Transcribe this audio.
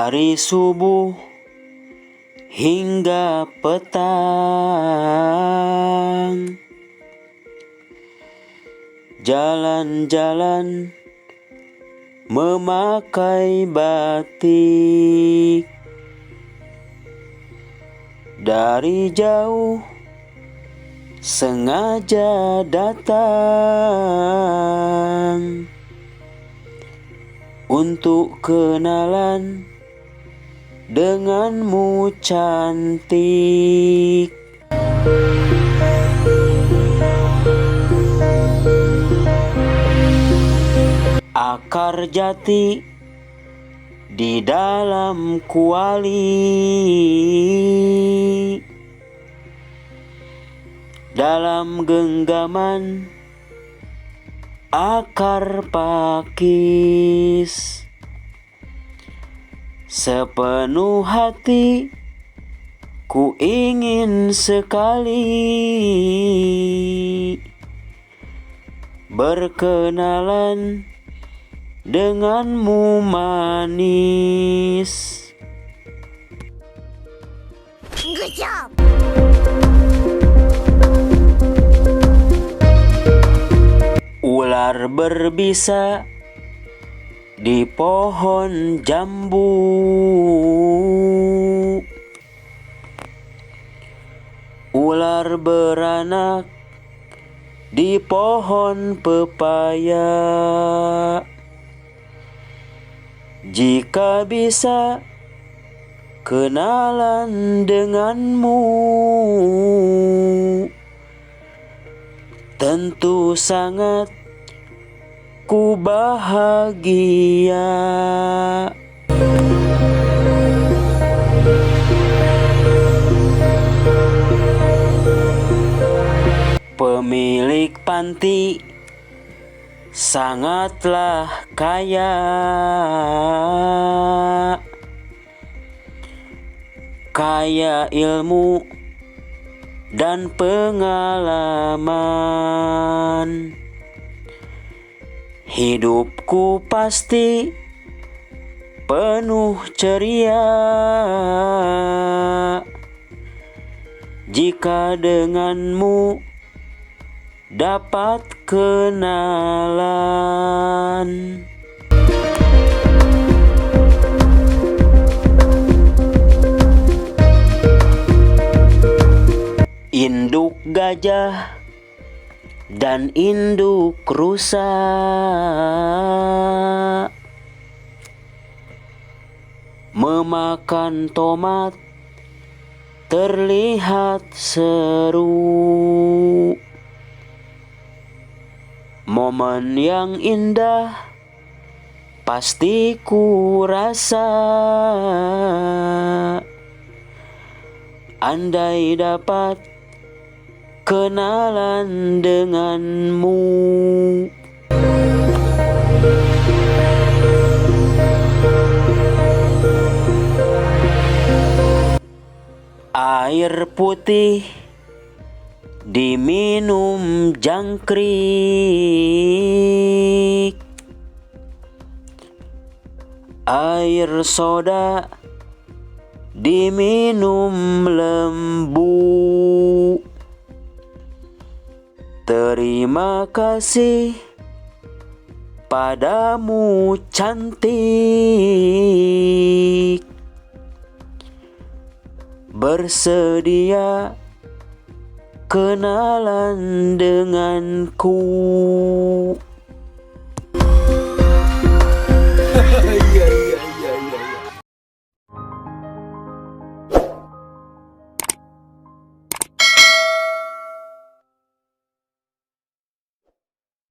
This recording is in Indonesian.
Dari subuh hingga petang, jalan-jalan memakai batik. Dari jauh sengaja datang untuk kenalan denganmu cantik. Akar jati di dalam kuali, dalam genggaman akar pakis. Sepenuh hati ku ingin sekali berkenalan denganmu manis. Good job. Ular berbisa di pohon jambu, ular beranak di pohon pepaya. Jika bisa kenalan denganmu, tentu sangat ku bahagia. Pemilik panti sangatlah kaya, kaya ilmu dan pengalaman. Hidupku pasti penuh ceria jika denganmu dapat kenalan. Induk gajah dan induk rusa memakan tomat terlihat seru. Momen yang indah pasti ku rasa andai dapat kenalan denganmu. Air putih diminum jangkrik, air soda diminum lembu. Terima kasih padamu cantik, bersedia kenalan denganku.